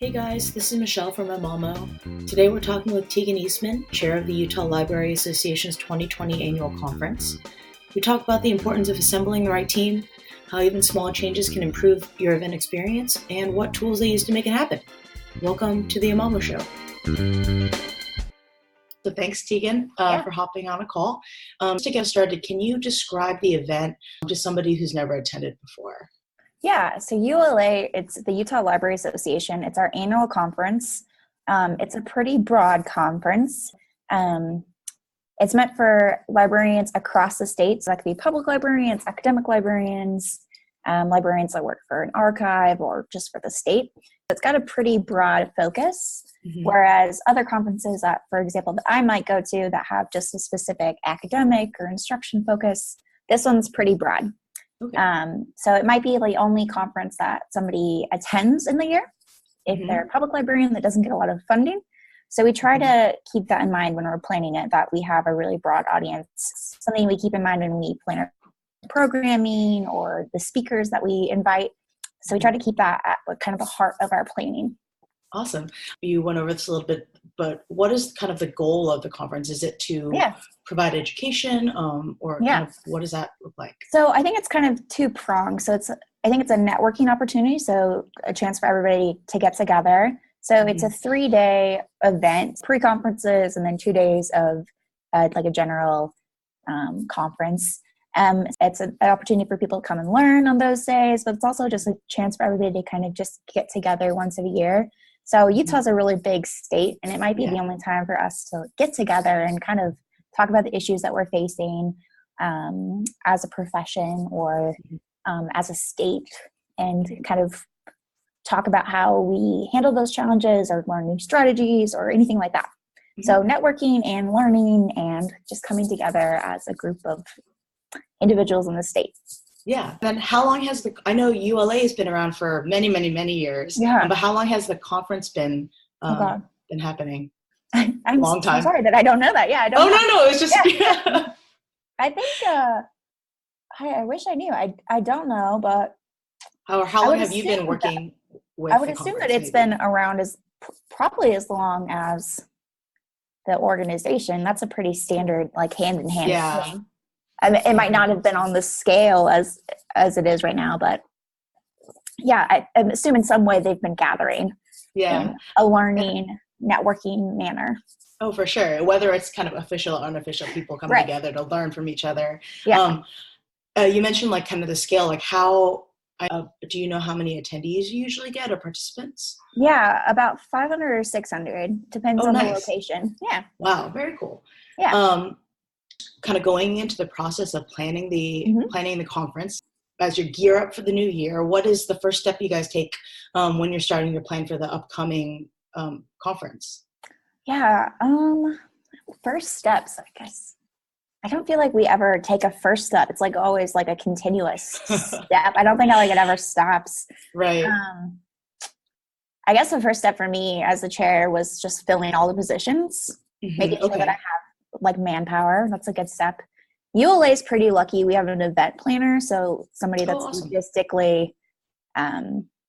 Hey guys, this is Michelle from Emamo. Today we're talking with Teagan Eastman, Chair of the Utah Library Association's 2020 Annual Conference. We talk about the importance of assembling the right team, how even small changes can improve your event experience, and what tools they use to make it happen. Welcome to the Emamo Show. So thanks, Teagan, for hopping on a call. To get started, can you describe the event to somebody who's never attended before? Yeah, so ULA, it's the Utah Library Association. It's our annual conference. It's a pretty broad conference. It's meant for librarians across the state. So that could be public librarians, academic librarians, librarians that work for an archive or just for the state. It's got a pretty broad focus, whereas other conferences that, for example, that I might go to that have just a specific academic or instruction focus, this one's pretty broad. Okay. So it might be the only conference that somebody attends in the year if they're a public librarian that doesn't get a lot of funding. So we try to keep that in mind when we're planning it, that we have a really broad audience. Something we keep in mind when we plan our programming or the speakers that we invite. So we try to keep that at kind of the heart of our planning. Awesome. You went over this a little bit, but what is kind of the goal of the conference? Is it to provide education or kind of what does that look like? So I think it's kind of two-pronged. So I think it's a networking opportunity, so a chance for everybody to get together. So it's a 3-day event, pre-conferences, and then 2 days of like a general conference. It's an opportunity for people to come and learn on those days, but it's also just a chance for everybody to kind of just get together once a year. So Utah's a really big state, and it might be the only time for us to get together and kind of talk about the issues that we're facing as a profession or as a state, and kind of talk about how we handle those challenges or learn new strategies or anything like that. So networking and learning and just coming together as a group of individuals in the state. Yeah. And how long has I know ULA has been around for many, many, many years. Yeah. But how long has the conference been happening? I'm long time. So sorry that I don't know that. Yeah, I don't know. No, it's just I think I wish I knew. I don't know, but how long have you been working with I would assume that it's been around as probably as long as the organization. That's a pretty standard, like hand in hand thing. I mean, it might not have been on the scale as it is right now, but I'm assuming in some way they've been gathering in a learning, networking manner. Oh, for sure. Whether it's kind of official or unofficial, people come together to learn from each other. Yeah. You mentioned like kind of the scale, like how, do you know how many attendees you usually get or participants? Yeah, about 500 or 600, depends on the location. Yeah. Wow, very cool. Yeah. Kind of going into the process of planning the conference, as you gear up for the new year, what is the first step you guys take when you're starting your plan for the upcoming conference? Yeah, first steps, I guess. I don't feel like we ever take a first step. It's like always like a continuous step. I don't think it ever stops. Right. I guess the first step for me as the chair was just filling all the positions, making sure that I have like manpower. That's a good step. ULA is pretty lucky. We have an event planner, so somebody that's logistically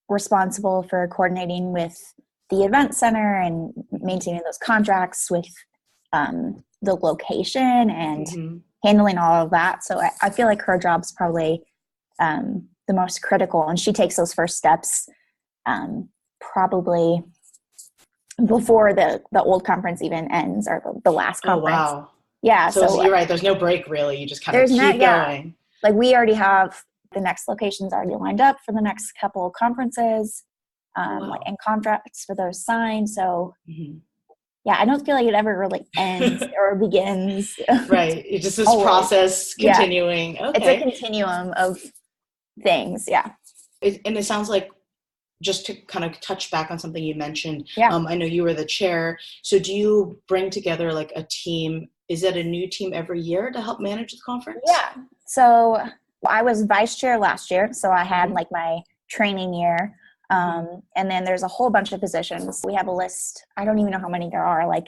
responsible for coordinating with the event center and maintaining those contracts with the location and handling all of that. So I feel like her job's probably the most critical, and she takes those first steps probably before the old conference even ends, or the last conference. Oh, wow. Yeah. So you're right. There's no break really. You just kind of keep going. Like we already have the next locations already lined up for the next couple of conferences, like and contracts for those signed. So I don't feel like it ever really ends or begins. Right. It's just this process continuing. Okay. It's a continuum of things. Yeah. And it sounds like, just to kind of touch back on something you mentioned, I know you were the chair. So do you bring together like a team? Is it a new team every year to help manage the conference? Yeah. So I was vice chair last year. So I had like my training year. And then there's a whole bunch of positions. We have a list. I don't even know how many there are, like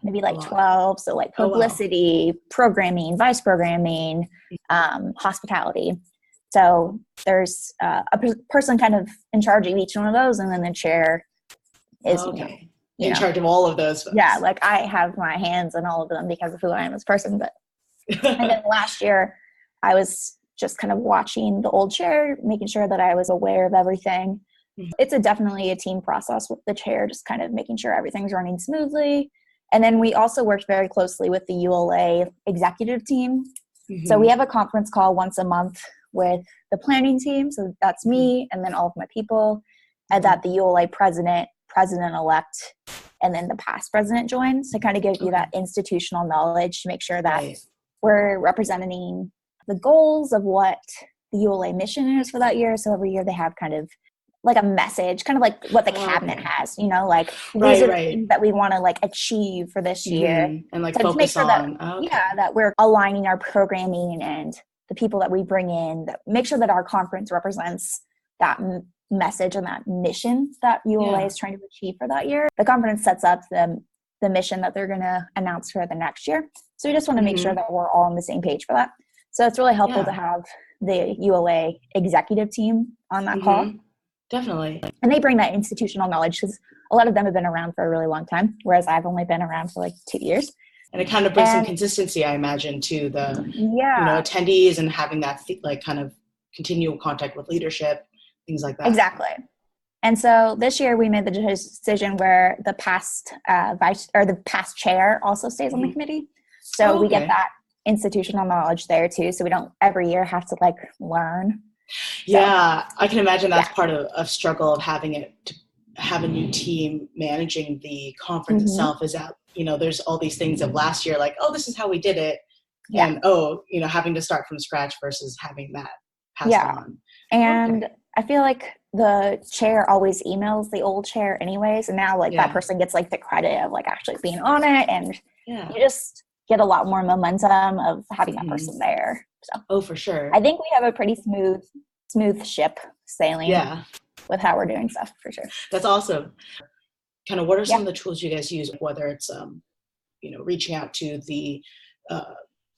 maybe like 12. So like publicity, programming, vice programming, hospitality. So there's a person kind of in charge of each one of those, and then the chair is, Okay. you In know, charge of all of those folks. yeah, like I have my hands in all of them because of who I am as a person. But and then last year I was just kind of watching the old chair, making sure that I was aware of everything. It's definitely a team process with the chair, just kind of making sure everything's running smoothly. And then we also worked very closely with the ULA executive team. So we have a conference call once a month with the planning team. So that's me and then all of my people, and that the ULA president-elect, and then the past president joins to kind of give you that institutional knowledge to make sure that we're representing the goals of what the ULA mission is for that year. So every year they have kind of like a message, kind of like what the cabinet has, like these are the things that we want to like achieve for this year. And like so focus to make sure on, that we're aligning our programming and the people that we bring in, that make sure that our conference represents that message and that mission that ULA is trying to achieve for that year. The conference sets up the mission that they're going to announce for the next year. So we just want to make sure that we're all on the same page for that. So it's really helpful to have the ULA executive team on that call. Definitely. And they bring that institutional knowledge because a lot of them have been around for a really long time, whereas I've only been around for like 2 years. And it kind of brings some consistency, I imagine, to the attendees, and having that like kind of continual contact with leadership, things like that. Exactly. And so this year we made the decision where the past the past chair also stays on the committee. So we get that institutional knowledge there too. So we don't every year have to like learn. Yeah, I can imagine that's part of struggle of having to have a new team managing the conference itself, is that, there's all these things of last year, like, oh, this is how we did it. And, having to start from scratch versus having that passed on. And I feel like the chair always emails the old chair anyways. And now like that person gets like the credit of like actually being on it. And you just get a lot more momentum of having that person there. So for sure. I think we have a pretty smooth ship sailing with how we're doing stuff, for sure. That's awesome. Kind of what are some of the tools you guys use, whether it's reaching out to the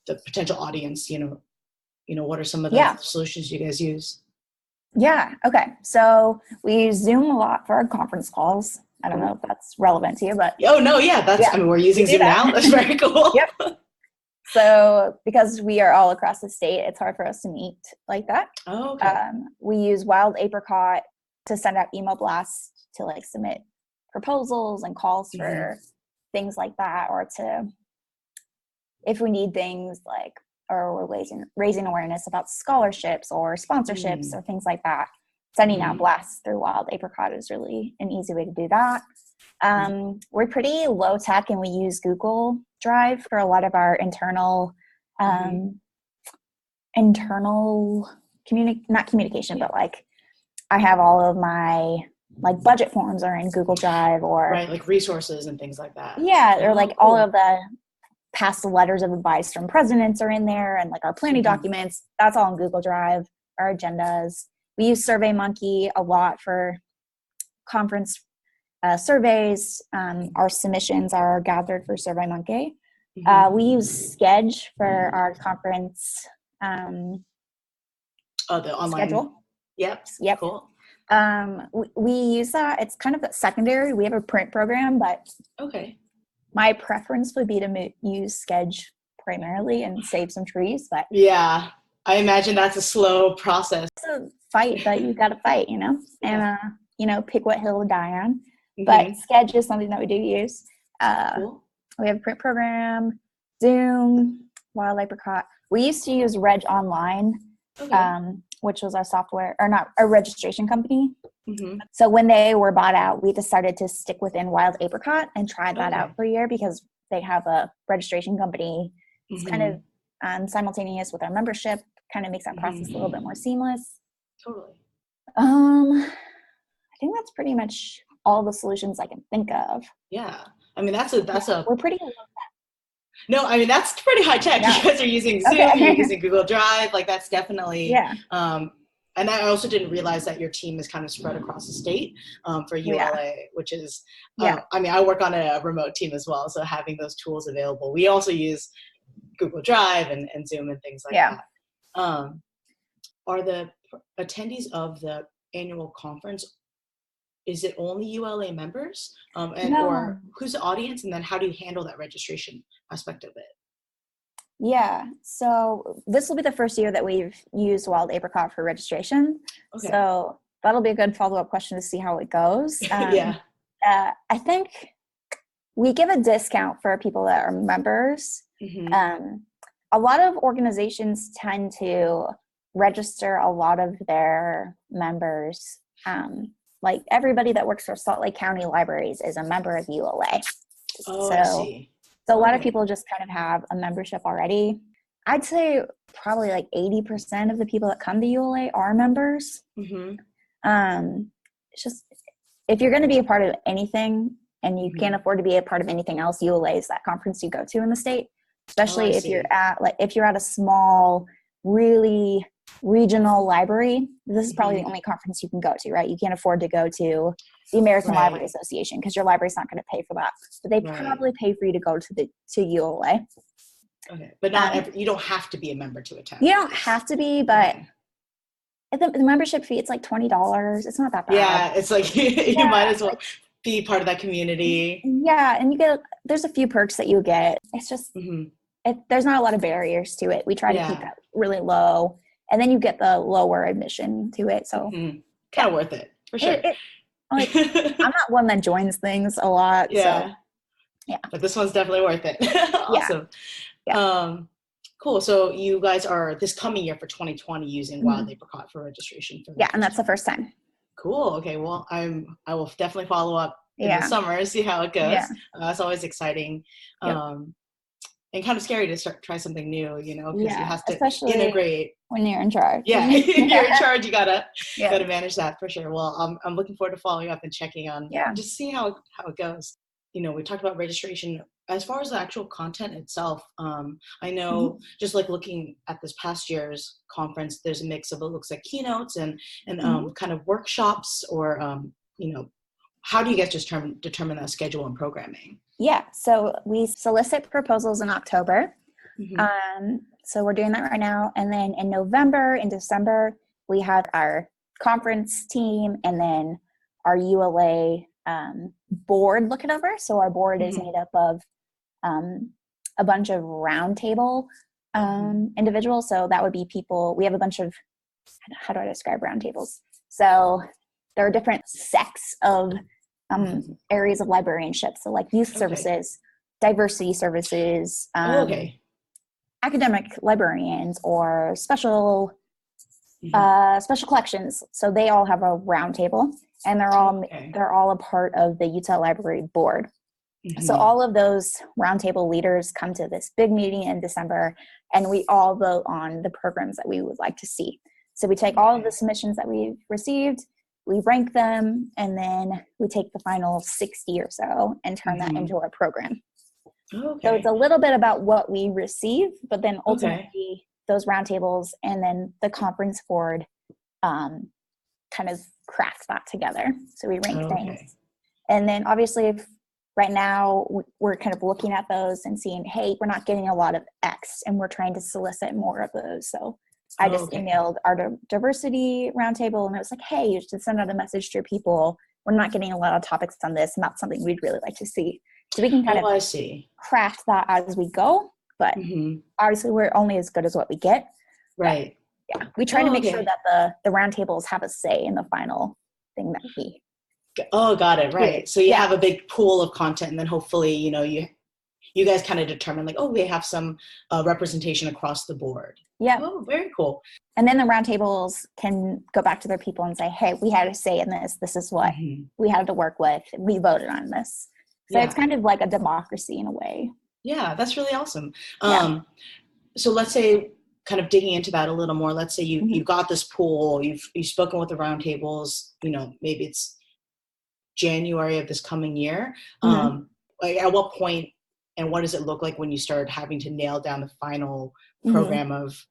potential audience, what are some of the solutions you guys use? Yeah. Okay. So we use Zoom a lot for our conference calls. I don't know if that's relevant to you, but I mean, we're using Zoom now. That's very cool. So because we are all across the state, it's hard for us to meet like that. We use Wild Apricot to send out email blasts to like submit proposals and calls for things like that, or to, if we need things like, or we're raising awareness about scholarships or sponsorships or things like that. Sending out blasts through Wild Apricot is really an easy way to do that. We're pretty low tech, and we use Google Drive for a lot of our internal not communication, but like I have all of my like budget forms are in Google Drive, or like resources and things like that. Or like all of the past letters of advice from presidents are in there, and like our planning documents, that's all in Google Drive. Our agendas. We use SurveyMonkey a lot for conference surveys. Our submissions are gathered for SurveyMonkey. We use Sketch for our conference the online schedule. Yep. Cool. We use that. It's kind of secondary. We have a print program, but my preference would be to use Sketch primarily and save some trees. But I imagine that's a slow process. It's a fight that you got to fight, and pick what hill to die on. But Sketch is something that we do use. Cool. We have a print program, Zoom, Wild Apricot. We used to use Reg Online, which was our software, or not, a registration company. So when they were bought out, we decided to stick within Wild Apricot and try that out for a year, because they have a registration company. It's kind of simultaneous with our membership, kind of makes that process a little bit more seamless. Totally. I think that's pretty much all the solutions I can think of. Yeah. I mean, that's we're pretty low tech. No, I mean, that's pretty high tech. You guys are using Zoom, you're using Google Drive. Like, that's definitely, and I also didn't realize that your team is kind of spread across the state for ULA, which is, I mean, I work on a remote team as well. So having those tools available, we also use Google Drive and Zoom and things like that. Are the attendees of the annual conference is it only ULA members? No. Or who's the audience? And then how do you handle that registration aspect of it? Yeah, so this will be the first year that we've used Wild Apricot for registration. Okay. So that'll be a good follow-up question to see how it goes. Yeah. I think we give a discount for people that are members. Mm-hmm. A lot of organizations tend to register a lot of their members. Like everybody that works for Salt Lake County Libraries is a member of ULA. Oh, I see. So a lot of people just kind of have a membership already. I'd say probably like 80% of the people that come to ULA are members. Mm-hmm. It's just, if you're going to be a part of anything and you can't afford to be a part of anything else, ULA is that conference you go to in the state, especially if you're at a small, really regional library. This is probably the only conference you can go to, right? You can't afford to go to the American Library Association because your library's not going to pay for that, but they probably pay for you to go to ULA. Okay, but not you don't have to be a member to attend. You don't have to be, but the membership fee, it's like $20. It's not that bad. Yeah, it's like you might as well be part of that community. Yeah, and there's a few perks that you get. It's just there's not a lot of barriers to it. We try to keep that really low, and then you get the lower admission to it. So kind of worth it for sure. I'm not one that joins things a lot. Yeah. So, yeah. But this one's definitely worth it. Awesome. Yeah. Cool. So you guys are this coming year for 2020 using Wild Apricot for registration. And that's the first time. Cool. Okay. Well, I will definitely follow up in the summer, see how it goes. It's always exciting. And kind of scary to try something new, because you have to integrate when you're in charge. Yeah, you're in charge. You gotta manage that for sure. Well, I'm looking forward to following up and checking on just see how it goes. We talked about registration. As far as the actual content itself, I know just like looking at this past year's conference, there's a mix of, it looks like keynotes and kind of workshops or how do you guys just determine that schedule and programming? Yeah, so we solicit proposals in October. So we're doing that right now. And then in November and December, we have our conference team and then our ULA board look it over. So our board is made up of a bunch of roundtable individuals. So that would be people, we have a bunch of, how do I describe roundtables? So there are different sects of areas of librarianship. So like youth services, diversity services, academic librarians, or special collections. So they all have a round table, and they're all a part of the Utah Library Board. So all of those roundtable leaders come to this big meeting in December, and we all vote on the programs that we would like to see. So we take all of the submissions that we've received, we rank them, and then we take the final 60 or so and turn that into our program. So it's a little bit about what we receive, but then ultimately those roundtables and then the conference board kind of craft that together. So we rank things. And then obviously right now we're kind of looking at those and seeing, hey, we're not getting a lot of X and we're trying to solicit more of those. So I just emailed our diversity roundtable and I was like, hey, you should send out a message to your people. We're not getting a lot of topics on this, and that's something we'd really like to see. So we can kind of craft that as we go, but obviously we're only as good as what we get. Right. But, we try to make sure that the roundtables have a say in the final thing that we. Oh, got it. Right. So you have a big pool of content, and then hopefully, you guys kind of determine like, we have some representation across the board. Yeah. Oh, very cool. And then the roundtables can go back to their people and say, hey, we had a say in this. This is what we had to work with. We voted on this. So it's kind of like a democracy in a way. Yeah, that's really awesome. So let's say, kind of digging into that a little more, let's say you've got this pool, you've spoken with the roundtables, maybe it's January of this coming year. Like at what point and what does it look like when you start having to nail down the final program of,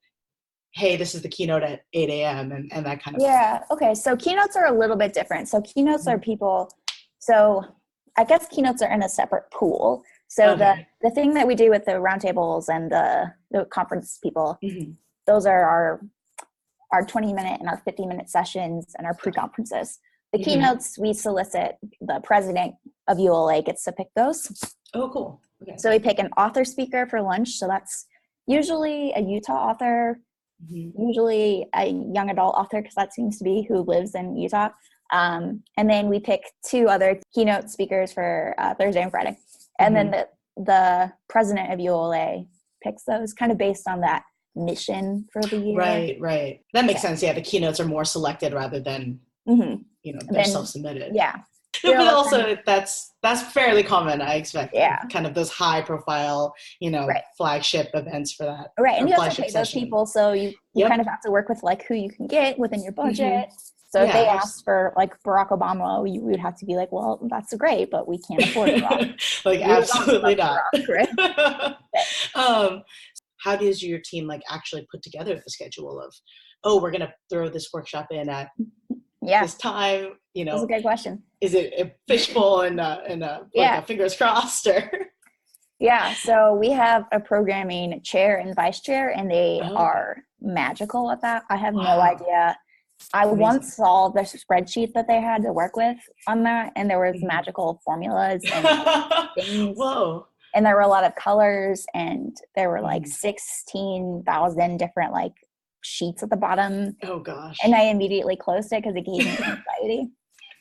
hey, this is the keynote at 8 a.m. and that kind of thing? Okay. So keynotes are a little bit different. So keynotes are people, so I guess keynotes are in a separate pool. So the thing that we do with the roundtables and the conference people, those are our 20-minute and our 50-minute sessions and our pre-conferences. The keynotes, we solicit, the president of ULA gets to pick those. Oh, cool. Okay. So we pick an author speaker for lunch. So that's usually a Utah author, usually a young adult author, because that seems to be who lives in Utah. And then we pick 2 other keynote speakers for Thursday and Friday. And then the president of ULA picks those kind of based on that mission for the year. Right. That makes sense. Yeah, the keynotes are more selected rather than, they're self-submitted. Yeah. No, but also that's fairly common, I expect. Yeah. Kind of those high profile, flagship events for that. Right. And you have to pay those people. So you kind of have to work with like who you can get within your budget. So if they asked for like Barack Obama, we would have to be like, well, that's great, but we can't afford it. Like, absolutely not. Barack, right? How does your team like actually put together the schedule of, oh, we're going to throw this workshop in at this time? That's a good question. Is it a fishbowl and a fingers crossed or? Yeah. So we have a programming chair and vice chair, and they are magical at that. I have no idea. I once saw the spreadsheet that they had to work with on that, and there was magical formulas and things. Whoa. And there were a lot of colors, and there were like 16,000 different like sheets at the bottom. Oh gosh. And I immediately closed it because it gave me anxiety.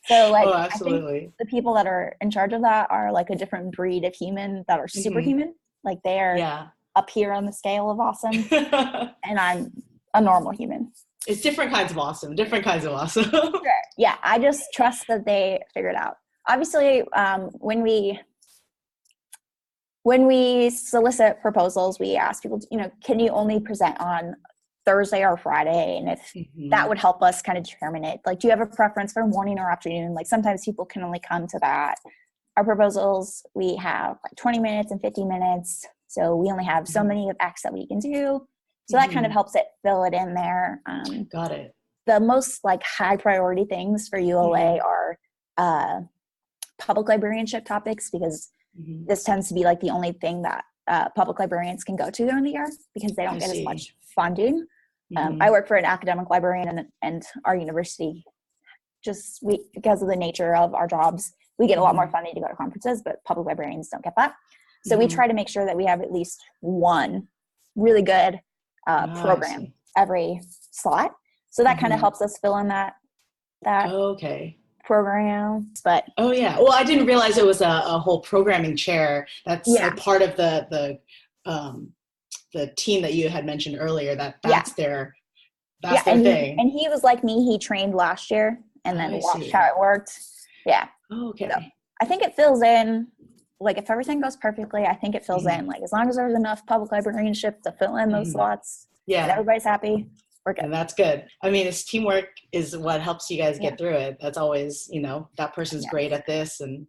So like, absolutely. I think the people that are in charge of that are like a different breed of human that are superhuman. Like they're up here on the scale of awesome. And I'm a normal human. It's different kinds of awesome. Sure. Yeah. I just trust that they figure it out. Obviously, when we solicit proposals, we ask people, can you only present on Thursday or Friday? And if that would help us kind of determine it. Like, do you have a preference for morning or afternoon? Like sometimes people can only come to that. Our proposals, we have like 20 minutes and 50 minutes. So we only have so many of X that we can do. So that kind of helps it fill it in there. Got it. The most like high priority things for ULA are public librarianship topics, because this tends to be like the only thing that public librarians can go to during the year because they don't get as much funding. I work for an academic librarian, and our university, because of the nature of our jobs, we get a lot more funding to go to conferences, but public librarians don't get that. So we try to make sure that we have at least one really good program every slot. So that kind of helps us fill in that program. But well, I didn't realize it was a whole programming chair. That's a part of the team that you had mentioned earlier. That's their thing. And he was like me. He trained last year and then watched how it worked. Yeah. Oh, okay. So I think it fills in. Like if everything goes perfectly, I think it fills in. Like as long as there's enough public librarianship to fill in those slots, and everybody's happy, we're good. And that's good. I mean, it's teamwork is what helps you guys get through it. That's always, that person's great at this, and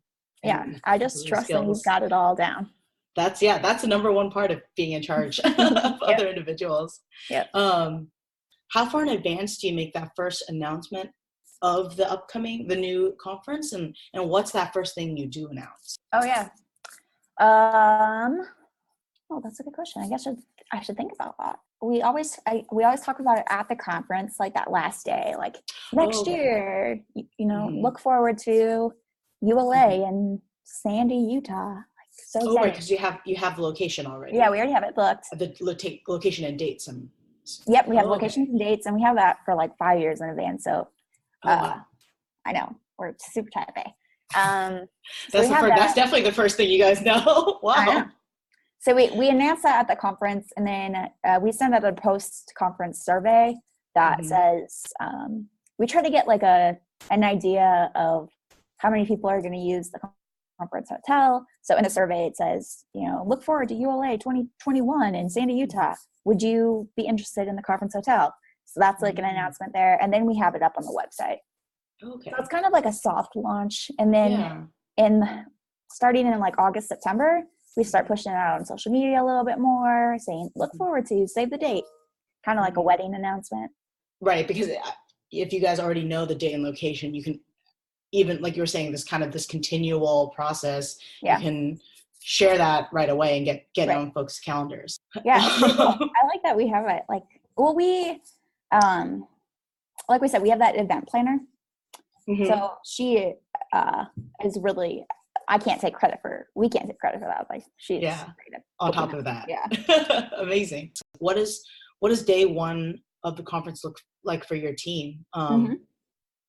I just trust that he's got it all down. That's the number one part of being in charge of other individuals. Yeah. How far in advance do you make that first announcement of the new conference, and what's that first thing you do announce? Oh yeah. That's a good question. I guess I should think about that. We always talk about it at the conference, like that last day, like next year, look forward to ULA in Sandy, Utah. Right, because you have the location already. Yeah, we already have it booked. The location and dates. Yep, we have locations and dates, and we have that for like 5 years in advance. So I know we're super tight pay. That's definitely the first thing you guys know. Wow. So we announced that at the conference, and then we send out a post-conference survey that says we try to get like an idea of how many people are going to use the conference hotel. So in the survey it says, look forward to ULA 2021 in Sandy, Utah. Would you be interested in the conference hotel? So that's like an announcement there, and then we have it up on the website. Okay. So it's kind of like a soft launch, and then starting in like August, September, we start pushing it out on social media a little bit more, saying look forward to, save the date, kind of like a wedding announcement. Right, because if you guys already know the date and location, you can, even like you were saying, this continual process, you can share that right away and get on folks' calendars. Yeah, I like that we have it. Like we, like we said, we have that event planner. So she is really, we can't take credit for that. Like she's great at on top of that. Yeah. Amazing. What does day one of the conference look like for your team?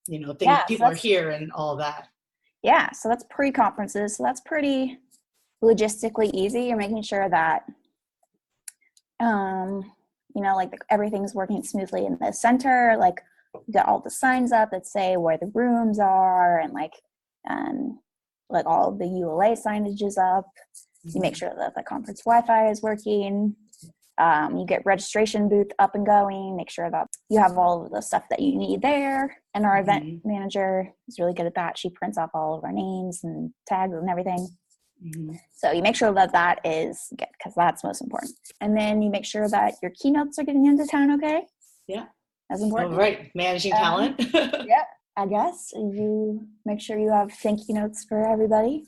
People are here and all of that. Yeah. So that's pre-conferences. So that's pretty logistically easy. You're making sure that, everything's working smoothly in the center. Like you got all the signs up that say where the rooms are and like all of the ULA signage is up. You make sure that the conference Wi-Fi is working. You get registration booth up and going. Make sure that you have all of the stuff that you need there. And our event manager is really good at that. She prints off all of our names and tags and everything. So you make sure that is good because that's most important. And then you make sure that your keynotes are getting into town okay. Yeah. That's important. Oh, right. Managing talent. Yeah. I guess you make sure you have thank you notes for everybody.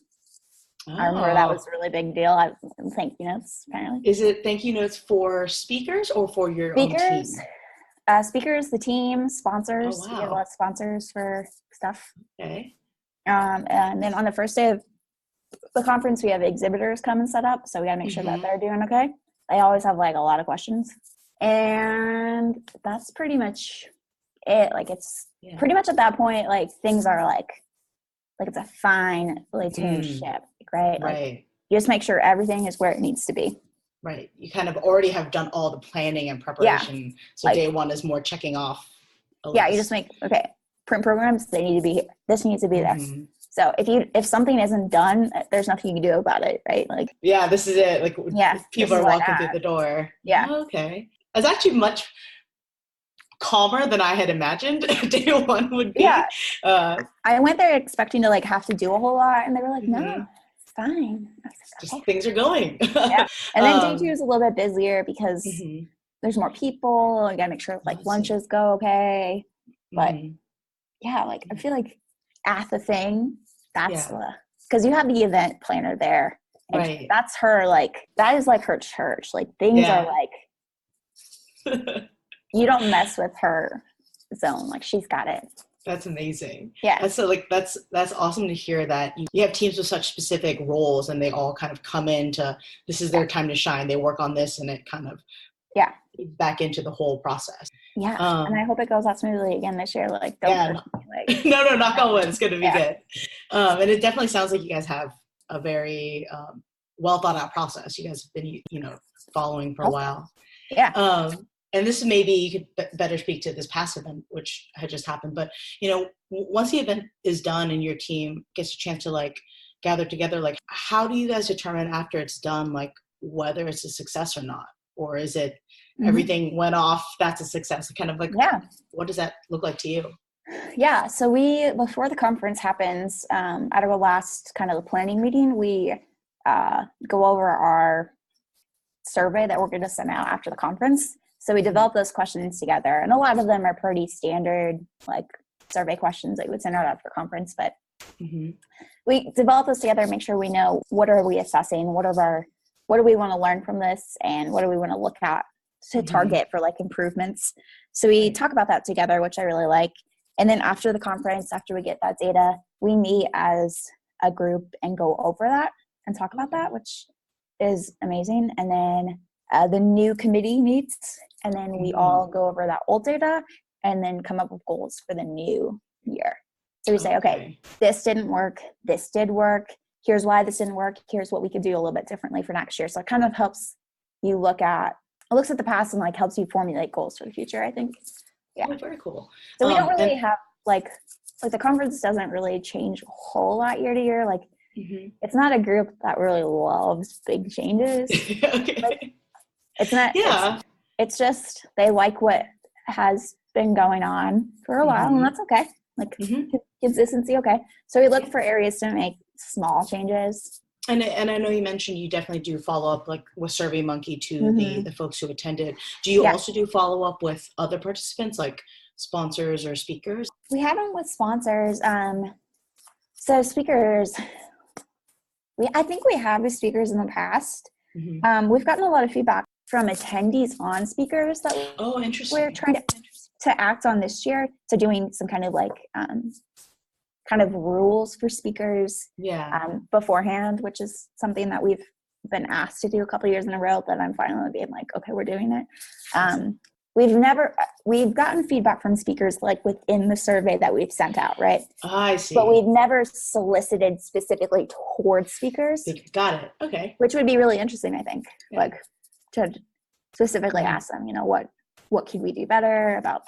I remember that was a really big deal. Thank you notes, apparently. Is it thank you notes for speakers or for your own team? Speakers, the team, sponsors. Oh, wow. We have a lot of sponsors for stuff. Okay. And then on the first day of the conference, we have exhibitors come and set up. So we got to make sure that they're doing okay. They always have like a lot of questions. And that's pretty much it. Like it's pretty much at that point, like things are like it's a finely tuned ship, right? Like, you just make sure everything is where it needs to be. Right. You kind of already have done all the planning and preparation. Yeah. So like, day one is more checking off. Yeah. You just make, print programs, they need to be here. This needs to be there. So if something isn't done, there's nothing you can do about it, right? Like, yeah, this is it. Like, people are walking through the door. Yeah. Oh, okay. It's actually much calmer than I had imagined day one would be. Yeah. I went there expecting to like have to do a whole lot, and they were like, "No, it's fine." I was like, just things are going. Yeah. And then day two is a little bit busier because there's more people. You gotta make sure like lunches go okay. But like I feel like at the thing, that's because you have the event planner there. And right. That's her, like, that is like her church. Like things are like, you don't mess with her zone. Like she's got it. That's amazing. Yeah. And so like, that's awesome to hear that you have teams with such specific roles and they all kind of come into, this is their time to shine. They work on this and it kind of back into the whole process. Yeah. And I hope it goes out smoothly again this year. Like, don't like, no, knock on wood. It's going to be good. And it definitely sounds like you guys have a very well thought out process. You guys have been, following for a while. Yeah. And this maybe you could better speak to this past event, which had just happened. But, once the event is done and your team gets a chance to like gather together, like how do you guys determine after it's done, like whether it's a success or not? Or is it everything went off, that's a success? Kind of like, what does that look like to you? Yeah. So before the conference happens, at our last kind of the planning meeting, we go over our survey that we're going to send out after the conference. So we develop those questions together, and a lot of them are pretty standard, like survey questions that we would send out after the conference. But we develop those together, make sure we know what are we assessing, what do we want to learn from this, and what do we want to look at to target for like improvements. So we talk about that together, which I really like. And then after the conference, after we get that data, we meet as a group and go over that and talk about that, which is amazing. And then the new committee meets, and then we all go over that old data and then come up with goals for the new year. So we say, okay, this didn't work. This did work. Here's why this didn't work. Here's what we could do a little bit differently for next year. So it kind of helps you looks at the past and like helps you formulate goals for the future, I think. Yeah. Oh, very cool. So we don't really have like the conference doesn't really change a whole lot year to year. Like it's not a group that really loves big changes. Like, it's not, it's just, they like what has been going on for a while, and that's okay. Like consistency. Okay. So we look for areas to make small changes. And I know you mentioned you definitely do follow up like with SurveyMonkey to the folks who attended. Do you also do follow up with other participants like sponsors or speakers? We have them with sponsors. So speakers, I think we have with speakers in the past. We've gotten a lot of feedback from attendees on speakers that interesting. We're trying to act on this year. So doing some kind of like kind of rules for speakers beforehand, which is something that we've been asked to do a couple of years in a row, but I'm finally being like, okay, we're doing it. We've gotten feedback from speakers like within the survey that we've sent out, right? I see. But we've never solicited specifically towards speakers. Got it. Okay. Which would be really interesting, I think, like to specifically ask them, what could we do better about,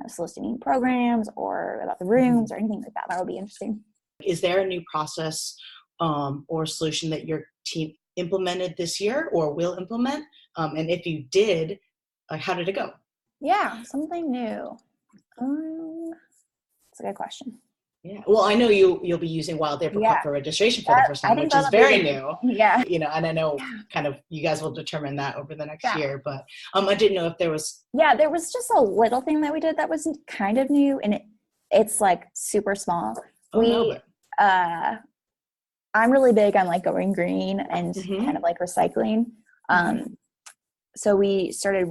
soliciting programs or about the rooms or anything like that. That would be interesting. Is there a new process or solution that your team implemented this year or will implement? And if you did, how did it go? Yeah, something new. That's a good question. Yeah. Well, I know you'll be using Wild April Cup for registration for the first time, which is very new. Yeah. And I know kind of you guys will determine that over the next year, but I didn't know if there was. Yeah, there was just a little thing that we did that was kind of new, and it's like super small. I'm really big on like going green and kind of like recycling. So we started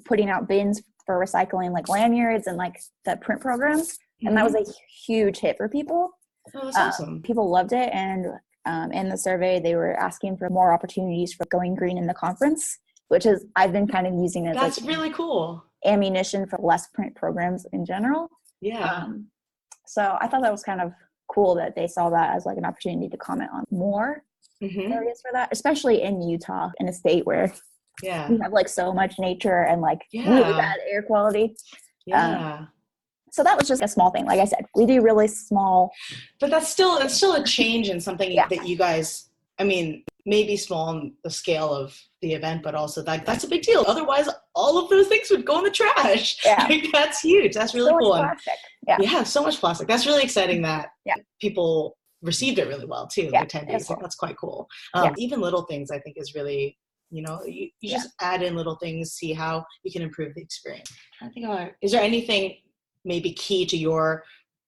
putting out bins for recycling, like lanyards and like the print programs. And that was a huge hit for people. Oh, that's awesome. People loved it. And in the survey, they were asking for more opportunities for going green in the conference, which is, I've been kind of using as that's really cool ammunition for less print programs in general. Yeah. So I thought that was kind of cool that they saw that as like an opportunity to comment on more areas for that, especially in Utah, in a state where we have like so much nature and like really bad air quality. So that was just a small thing. Like I said, we do really small. But that's still a change in something that you guys, maybe small on the scale of the event, but also that's a big deal. Otherwise, all of those things would go in the trash. Yeah. That's huge. That's really cool. So much plastic. So much plastic. That's really exciting that people received it really well too. The attendees. That's quite cool. Even little things I think is really, you just add in little things, see how you can improve the experience. I think, is there anything maybe key to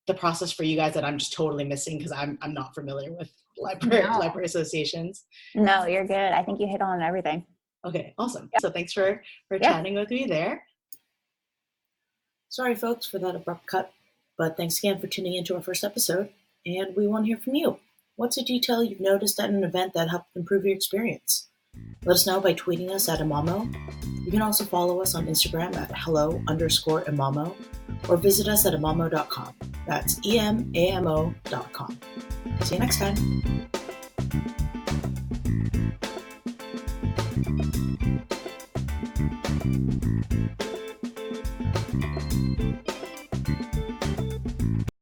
the process for you guys that I'm just totally missing because I'm not familiar with library associations? No, you're good. I think you hit on everything. Okay, awesome. So thanks for chatting with me there. Sorry folks for that abrupt cut, but thanks again for tuning into our first episode, and we want to hear from you. What's a detail you've noticed at an event that helped improve your experience? Let us know by tweeting us at Emamo. You can also follow us on Instagram at hello_Emamo or visit us at emamo.com. That's EMAMO.com. See you next time.